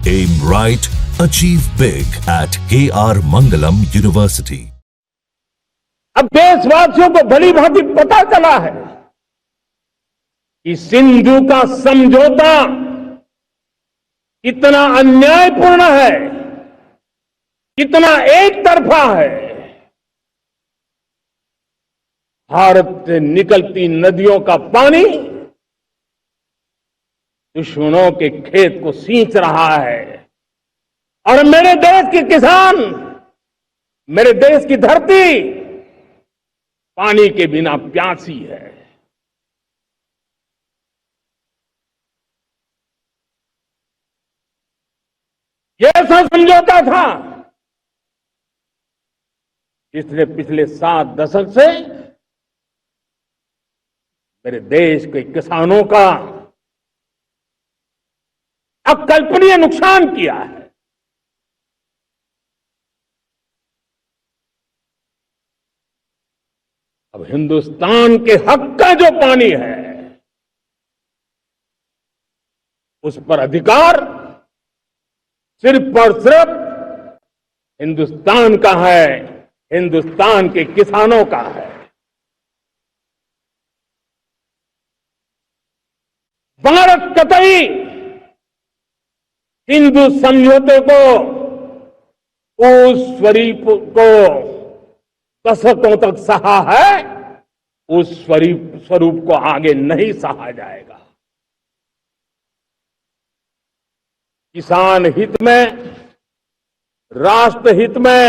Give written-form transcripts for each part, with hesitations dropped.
Aim right, achieve big at KR Mangalam University. अब देशवासियों को भली भांति पता चला है कि सिंधु का समझौता कितना अन्यायपूर्ण है, कितना एक तरफा है। भारत से निकलती नदियों का पानी दुश्मनों के खेत को सींच रहा है और मेरे देश के किसान, मेरे देश की धरती पानी के बिना प्यासी है। ये ऐसा समझौता था जिसने पिछले 7 दशक से मेरे देश के किसानों का अकल्पनीय नुकसान किया है। अब हिंदुस्तान के हक का जो पानी है उस पर अधिकार सिर्फ और सिर्फ हिंदुस्तान का है, हिंदुस्तान के किसानों का है। भारत कतई हिंदू समझौते को, उस स्वरूप को दशकों तक सहा है, उस स्वरूप को आगे नहीं सहा जाएगा। किसान हित में, राष्ट्र हित में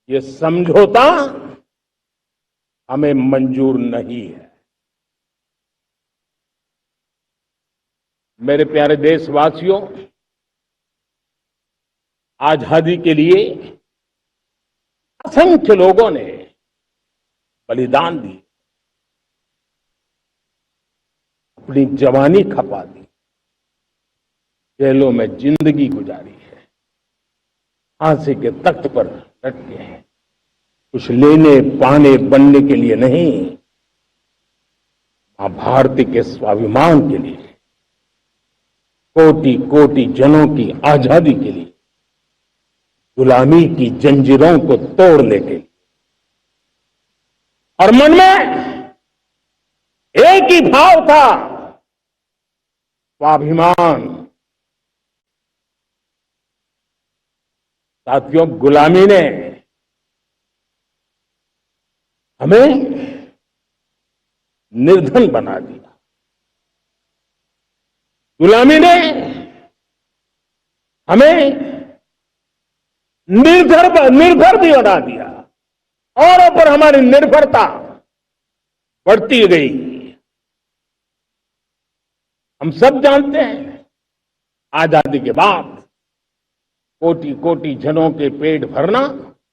ये समझौता हमें मंजूर नहीं है। मेरे प्यारे देशवासियों, आजादी के लिए असंख्य लोगों ने बलिदान दी, अपनी जवानी खपा दी, जेलों में जिंदगी गुजारी है, फांसी के तख्त पर लटके हैं। कुछ लेने पाने बनने के लिए नहीं, मां भारती के स्वाभिमान के लिए, कोटि कोटि जनों की आजादी के लिए, गुलामी की जंजीरों को तोड़ने के लिए। और मन में एक ही भाव था, स्वाभिमान। साथियों, गुलामी ने हमें निर्धन बना दिया, गुलामी ने हमें निर्भर भी बना दिया, औरों पर हमारी निर्भरता बढ़ती गई। हम सब जानते हैं, आजादी के बाद कोटि कोटि जनों के पेट भरना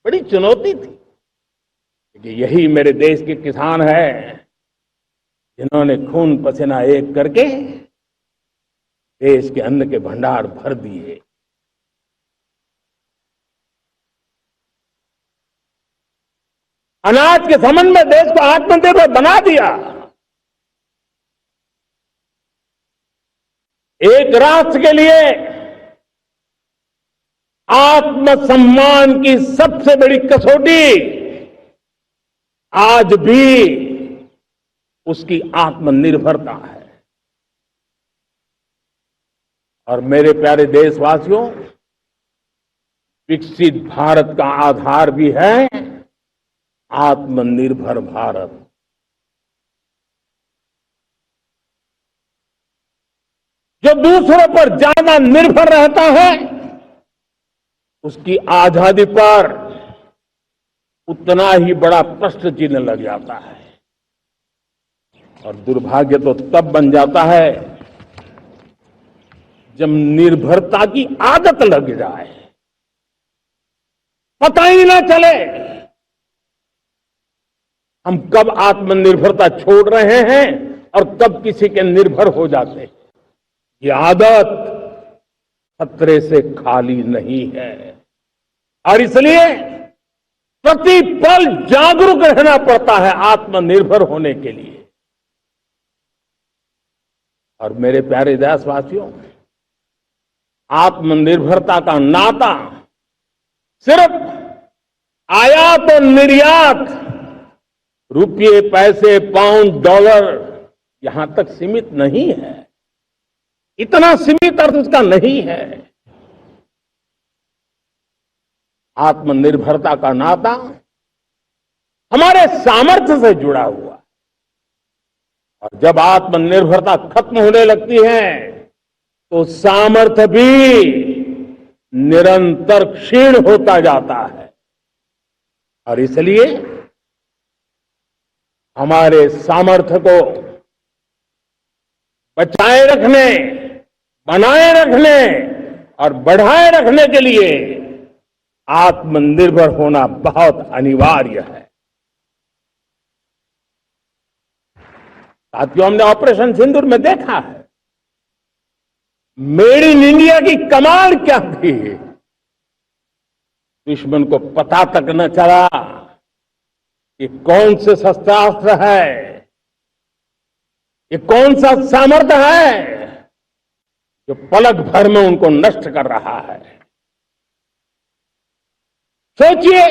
बड़ी चुनौती थी। लेकिन यही मेरे देश के किसान हैं जिन्होंने खून पसीना एक करके देश के अन्न के भंडार भर दिए। अनाज के संबंध में देश को आत्मनिर्भर बना दिया। एक राष्ट्र के लिए आत्मसम्मान की सबसे बड़ी कसौटी आज भी उसकी आत्मनिर्भरता है। और मेरे प्यारे देशवासियों, विकसित भारत का आधार भी है आत्मनिर्भर भारत। जो दूसरों पर ज्यादा निर्भर रहता है उसकी आजादी पर उतना ही बड़ा प्रश्न चिन्ह लग जाता है। और दुर्भाग्य तो तब बन जाता है जब निर्भरता की आदत लग जाए, पता ही ना चले हम कब आत्मनिर्भरता छोड़ रहे हैं और कब किसी के निर्भर हो जाते हैं। ये आदत खतरे से खाली नहीं है और इसलिए प्रति पल जागरूक रहना पड़ता है आत्मनिर्भर होने के लिए। और मेरे प्यारे देशवासियों, आत्मनिर्भरता का नाता सिर्फ आयात और निर्यात, रुपये, पैसे, पाउंड, डॉलर यहां तक सीमित नहीं है। इतना सीमित अर्थ उसका नहीं है। आत्मनिर्भरता का नाता हमारे सामर्थ्य से जुड़ा हुआ है। और जब आत्मनिर्भरता खत्म होने लगती है तो सामर्थ्य भी निरंतर क्षीण होता जाता है। और इसलिए हमारे सामर्थ्य को बचाए रखने, बनाए रखने और बढ़ाए रखने के लिए आत्मनिर्भर होना बहुत अनिवार्य है। साथियों, हमने ऑपरेशन सिंदूर में देखा है मेड इन इंडिया की कमाल क्या थी। दुश्मन को पता तक न चला कि कौन से शस्त्रास्त्र है, ये कौन सा सामर्थ्य है जो पलक भर में उनको नष्ट कर रहा है। सोचिए,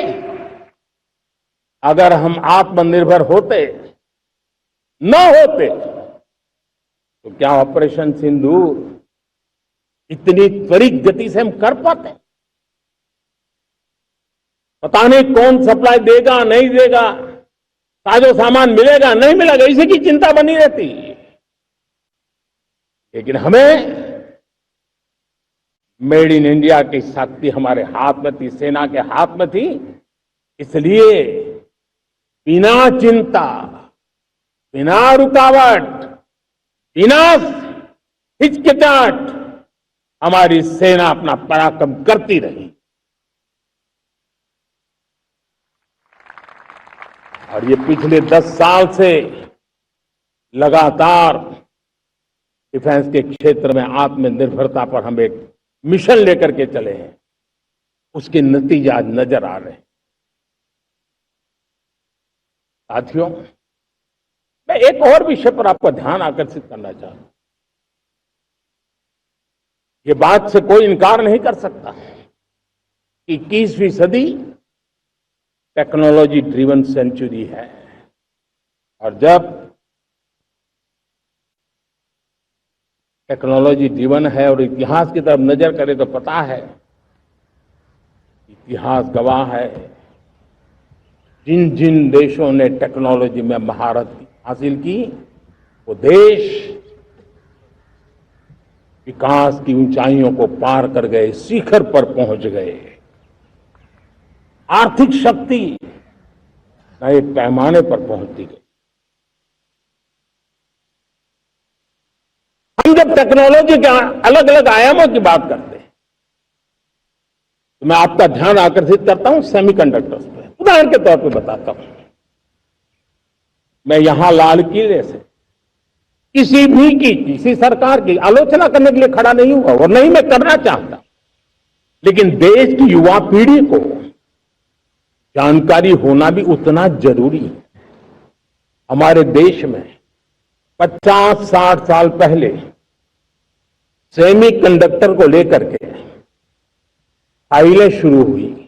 अगर हम आत्मनिर्भर होते, न होते, तो क्या ऑपरेशन सिंदूर इतनी त्वरित गति से हम कर पाते? पता नहीं कौन सप्लाई देगा, नहीं देगा, साजो सामान मिलेगा, नहीं मिलेगा, इसी की चिंता बनी रहती। लेकिन हमें मेड इन इंडिया की शक्ति हमारे हाथ में थी, सेना के हाथ में थी। इसलिए बिना चिंता, बिना रुकावट, बिना हिचकिचाहट हमारी सेना अपना पराक्रम करती रही। और ये पिछले 10 साल से लगातार डिफेंस के क्षेत्र में आत्मनिर्भरता पर हम एक मिशन लेकर के चले हैं, उसके नतीजे आज नजर आ रहे हैं। साथियों, मैं एक और विषय पर आपका ध्यान आकर्षित करना चाहता हूं। ये बात से कोई इनकार नहीं कर सकता कि 21वीं सदी टेक्नोलॉजी ड्रिवन सेंचुरी है। और जब टेक्नोलॉजी ड्रिवन है और इतिहास की तरफ नजर करें तो पता है, इतिहास गवाह है, जिन जिन देशों ने टेक्नोलॉजी में महारत हासिल की, वो देश विकास की ऊंचाइयों को पार कर गए, शिखर पर पहुंच गए। आर्थिक शक्ति नए पैमाने पर पहुंचती गई। हम जब टेक्नोलॉजी के अलग अलग आयामों की बात करते हैं तो मैं आपका ध्यान आकर्षित करता हूं सेमीकंडक्टर्स पे। उदाहरण के तौर पे बताता हूं, मैं यहां लाल किले से किसी सरकार की आलोचना करने के लिए खड़ा नहीं हुआ और नहीं मैं करना चाहता, लेकिन देश की युवा पीढ़ी को जानकारी होना भी उतना जरूरी है। हमारे देश में 50-60 साल पहले सेमीकंडक्टर को लेकर के फाइलें शुरू हुई।